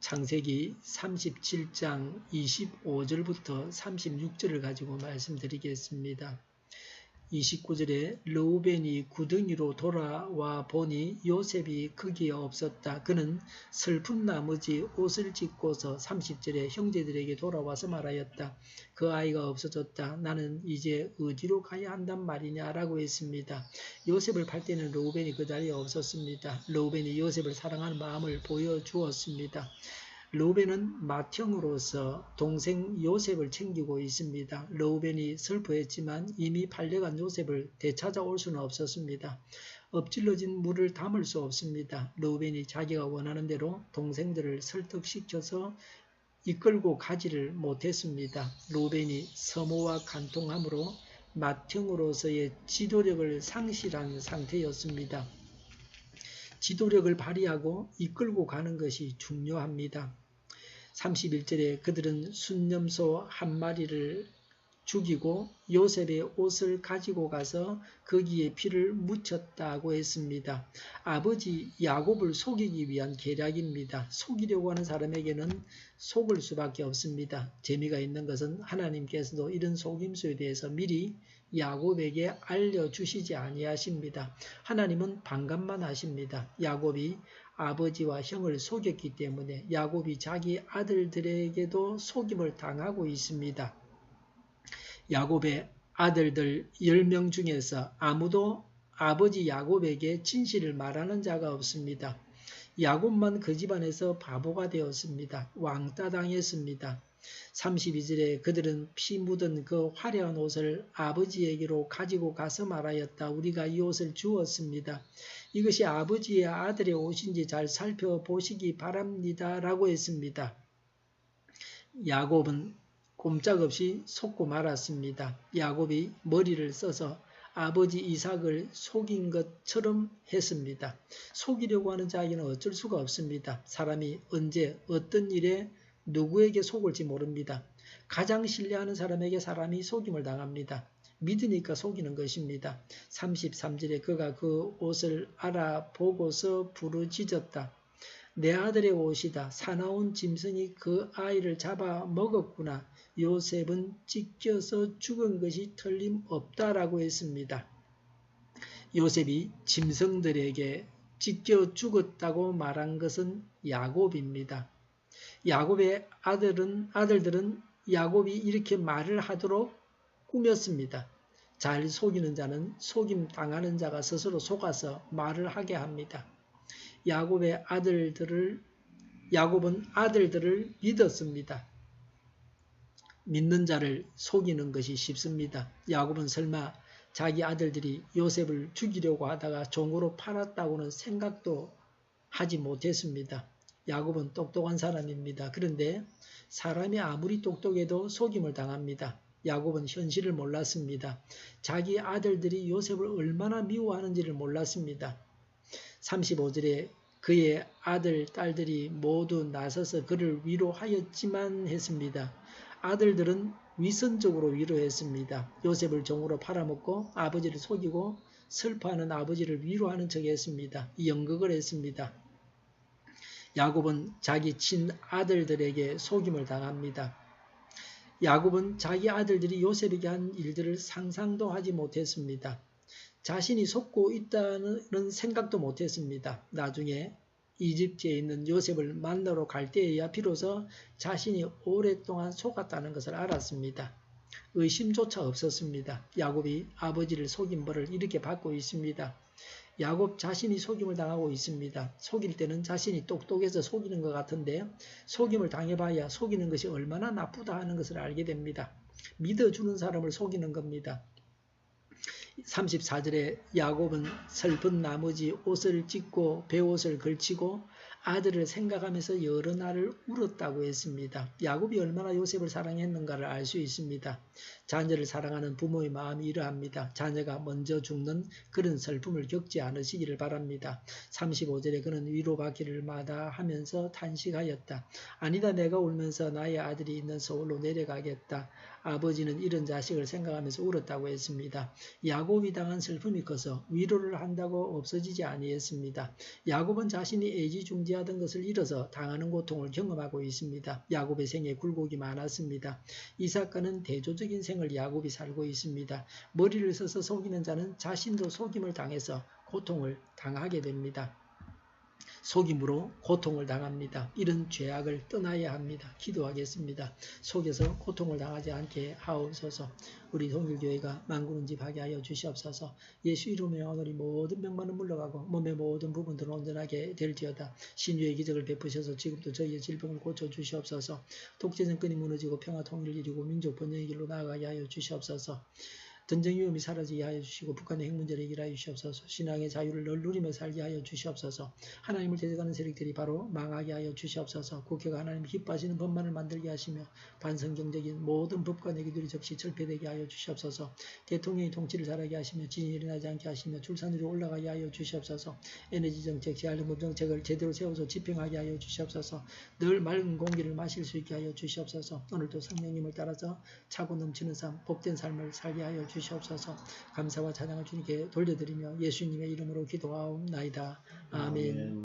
창세기 37장 25절부터 36절을 가지고 말씀드리겠습니다. 29절에 르우벤이 구덩이로 돌아와 보니 요셉이 거기에 없었다. 그는 슬픈 나머지 옷을 찢고서 30절에 형제들에게 돌아와서 말하였다. 그 아이가 없어졌다. 나는 이제 어디로 가야 한단 말이냐 라고 했습니다. 요셉을 팔 때는 르우벤이 그 자리에 없었습니다. 르우벤이 요셉을 사랑하는 마음을 보여주었습니다. 르우벤은 맏형으로서 동생 요셉을 챙기고 있습니다. 르우벤이 슬퍼했지만 이미 팔려간 요셉을 되찾아올 수는 없었습니다. 엎질러진 물을 담을 수 없습니다. 르우벤이 자기가 원하는 대로 동생들을 설득시켜서 이끌고 가지를 못했습니다. 르우벤이 서모와 간통함으로 맏형으로서의 지도력을 상실한 상태였습니다. 지도력을 발휘하고 이끌고 가는 것이 중요합니다. 31절에 그들은 순념소 한 마리를 죽이고 요셉의 옷을 가지고 가서 거기에 피를 묻혔다고 했습니다. 아버지 야곱을 속이기 위한 계략입니다. 속이려고 하는 사람에게는 속을 수밖에 없습니다. 재미가 있는 것은 하나님께서도 이런 속임수에 대해서 미리 야곱에게 알려주시지 아니하십니다. 하나님은 반감만 하십니다. 야곱이 아버지와 형을 속였기 때문에 야곱이 자기 아들들에게도 속임을 당하고 있습니다. 야곱의 아들들 10명 중에서 아무도 아버지 야곱에게 진실을 말하는 자가 없습니다. 야곱만 그 집안에서 바보가 되었습니다. 왕따 당했습니다. 32절에 그들은 피 묻은 그 화려한 옷을 아버지에게로 가지고 가서 말하였다. 우리가 이 옷을 주었습니다. 이것이 아버지의 아들의 옷인지 잘 살펴보시기 바랍니다. 라고 했습니다. 야곱은 꼼짝없이 속고 말았습니다. 야곱이 머리를 써서 아버지 이삭을 속인 것처럼 했습니다. 속이려고 하는 자에게는 어쩔 수가 없습니다. 사람이 언제 어떤 일에 누구에게 속을지 모릅니다. 가장 신뢰하는 사람에게 사람이 속임을 당합니다. 믿으니까 속이는 것입니다. 33절에 그가 그 옷을 알아보고서 부르짖었다. 내 아들의 옷이다. 사나운 짐승이 그 아이를 잡아 먹었구나. 요셉은 찢겨서 죽은 것이 틀림없다라고 했습니다. 요셉이 짐승들에게 찢겨 죽었다고 말한 것은 야곱입니다. 야곱의 아들들은 야곱이 이렇게 말을 하도록 꾸몄습니다. 잘 속이는 자는 속임 당하는 자가 스스로 속아서 말을 하게 합니다. 야곱은 아들들을 믿었습니다. 믿는 자를 속이는 것이 쉽습니다. 야곱은 설마 자기 아들들이 요셉을 죽이려고 하다가 종으로 팔았다고는 생각도 하지 못했습니다. 야곱은 똑똑한 사람입니다. 그런데 사람이 아무리 똑똑해도 속임을 당합니다. 야곱은 현실을 몰랐습니다. 자기 아들들이 요셉을 얼마나 미워하는지를 몰랐습니다. 35절에 그의 아들, 딸들이 모두 나서서 그를 위로하였지만 했습니다. 아들들은 위선적으로 위로했습니다. 요셉을 종으로 팔아먹고 아버지를 속이고 슬퍼하는 아버지를 위로하는 척했습니다. 연극을 했습니다. 야곱은 자기 친아들들에게 속임을 당합니다. 야곱은 자기 아들들이 요셉에게 한 일들을 상상도 하지 못했습니다. 자신이 속고 있다는 생각도 못했습니다. 나중에 이집트에 있는 요셉을 만나러 갈 때에야 비로소 자신이 오랫동안 속았다는 것을 알았습니다. 의심조차 없었습니다. 야곱이 아버지를 속인 벌을 이렇게 받고 있습니다. 야곱 자신이 속임을 당하고 있습니다. 속일 때는 자신이 똑똑해서 속이는 것 같은데 속임을 당해봐야 속이는 것이 얼마나 나쁘다 하는 것을 알게 됩니다. 믿어주는 사람을 속이는 겁니다. 34절에 야곱은 슬픈 나머지 옷을 찢고 베옷을 걸치고 아들을 생각하면서 여러 날을 울었다고 했습니다. 야곱이 얼마나 요셉을 사랑했는가를 알 수 있습니다. 자녀를 사랑하는 부모의 마음이 이러합니다. 자녀가 먼저 죽는 그런 슬픔을 겪지 않으시기를 바랍니다. 35절에 그는 위로받기를 마다하면서 탄식하였다. 아니다, 내가 울면서 나의 아들이 있는 서울로 내려가겠다. 아버지는 이런 자식을 생각하면서 울었다고 했습니다. 야곱 야곱이 당한 슬픔이 커서 위로를 한다고 없어지지 아니했습니다. 야곱은 자신이 애지중지하던 것을 잃어서 당하는 고통을 경험하고 있습니다. 야곱의 생에 굴곡이 많았습니다. 이 사건은 대조적인 생을 야곱이 살고 있습니다. 머리를 써서 속이는 자는 자신도 속임을 당해서 고통을 당하게 됩니다. 속임으로 고통을 당합니다. 이런 죄악을 떠나야 합니다. 기도하겠습니다. 속에서 고통을 당하지 않게 하옵소서. 우리 동일교회가 만군은집하게 하여 주시옵소서. 예수 이름으로 오늘이 모든 병만은 물러가고 몸의 모든 부분들은 온전하게 될지어다. 신유의 기적을 베푸셔서 지금도 저희의 질병을 고쳐주시옵소서. 독재정권이 무너지고 평화 통일을 이루고 민족 번영의 길로 나아가게 하여 주시옵소서. 전쟁 위험이 사라지게 하여 주시고 북한의 핵 문제를 해결하여 주시옵소서. 신앙의 자유를 늘 누리며 살게 하여 주시옵소서. 하나님을 대적하는 세력들이 바로 망하게 하여 주시옵소서. 국회가 하나님 기뻐하시는 법만을 만들게 하시며 반성경적인 모든 법과 내기들이 적시 철폐되게 하여 주시옵소서. 대통령이 통치를 잘하게 하시며 진이 일어나지 않게 하시며 출산율이 올라가게 하여 주시옵소서. 에너지 정책, 재활용법 정책을 제대로 세워서 집행하게 하여 주시옵소서. 늘 맑은 공기를 마실 수 있게 하여 주시옵소서. 오늘도 성령님을 따라서 차고 넘치는 삶, 복된 삶을 살게 하여 주시옵소서. 감사와 찬양을 주님께 돌려드리며 예수님의 이름으로 기도하옵나이다. 아멘.